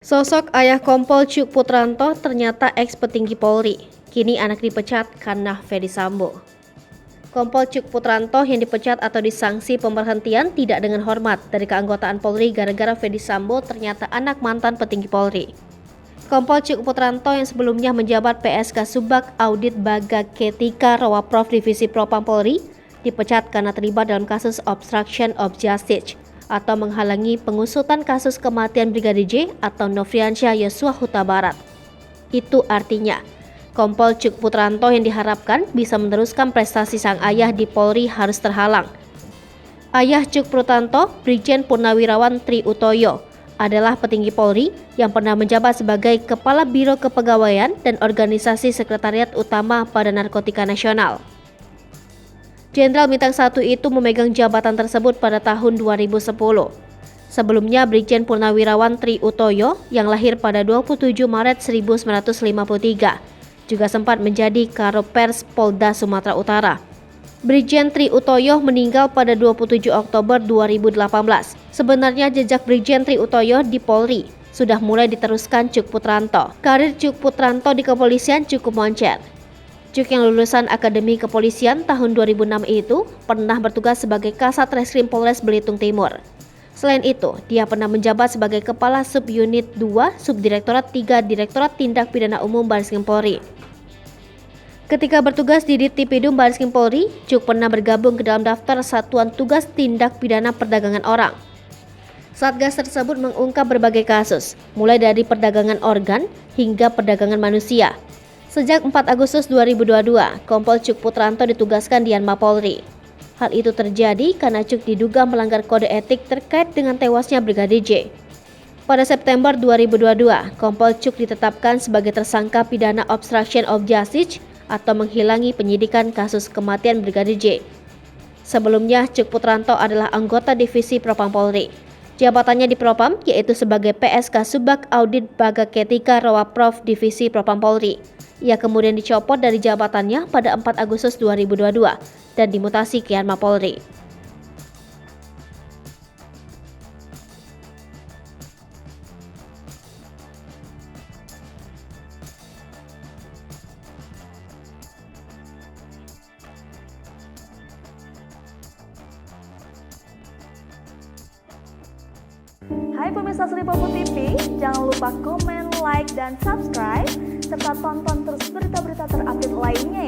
Sosok ayah Kompol Cuk Putranto ternyata ex-petinggi Polri. Kini anak dipecat karena Ferdy Sambo. Kompol Cuk Putranto yang dipecat atau disangsi pemberhentian tidak dengan hormat dari keanggotaan Polri gara-gara Ferdy Sambo ternyata anak mantan petinggi Polri. Kompol Cuk Putranto yang sebelumnya menjabat PSK Subak Audit Baga Ketika Rawaprov Divisi Propam Polri dipecat karena terlibat dalam kasus obstruction of justice atau menghalangi pengusutan kasus kematian Brigadir J atau Nofriansyah Yosua Huta Barat. Itu artinya, Kompol Cuk Putranto yang diharapkan bisa meneruskan prestasi sang ayah di Polri harus terhalang. Ayah Cuk Putranto, Brigjen Purnawirawan Tri Utoyo, adalah petinggi Polri yang pernah menjabat sebagai Kepala Biro Kepegawaian dan Organisasi Sekretariat Utama Badan Narkotika Nasional. Jenderal Bintang 1 itu memegang jabatan tersebut pada tahun 2010. Sebelumnya Brigjen Purnawirawan Tri Utoyo yang lahir pada 27 Maret 1953 juga sempat menjadi Karopers Polda Sumatera Utara. Brigjen Tri Utoyo meninggal pada 27 Oktober 2018. Sebenarnya jejak Brigjen Tri Utoyo di Polri sudah mulai diteruskan Cuk Putranto. Karir Cuk Putranto di kepolisian cukup moncer. Cuk yang lulusan Akademi Kepolisian tahun 2006 itu pernah bertugas sebagai Kasat Reskrim Polres Belitung Timur. Selain itu, dia pernah menjabat sebagai Kepala Subunit 2 Subdirektorat 3 Direktorat Tindak Pidana Umum Bareskrim Polri. Ketika bertugas di Ditripidum Bareskrim Polri, Cuk pernah bergabung ke dalam daftar Satuan Tugas Tindak Pidana Perdagangan Orang. Satgas tersebut mengungkap berbagai kasus, mulai dari perdagangan organ hingga perdagangan manusia. Sejak 4 Agustus 2022, Kompol Cuk Putranto ditugaskan di Yanma Polri. Hal itu terjadi karena Cuk diduga melanggar kode etik terkait dengan tewasnya Brigadir J. Pada September 2022, Kompol Cuk ditetapkan sebagai tersangka pidana obstruction of justice atau menghilangi penyidikan kasus kematian Brigadir J. Sebelumnya, Cuk Putranto adalah anggota Divisi Propam Polri. Jabatannya di Propam yaitu sebagai PSK Subak Audit Baga Ketika Rawaprov Divisi Propam Polri. Ia kemudian dicopot dari jabatannya pada 4 Agustus 2022 dan dimutasi ke Yanma Polri. Hai pemirsa Sri Popo TV, jangan lupa komen, like, dan subscribe, serta tonton terus berita-berita terupdate lainnya ya.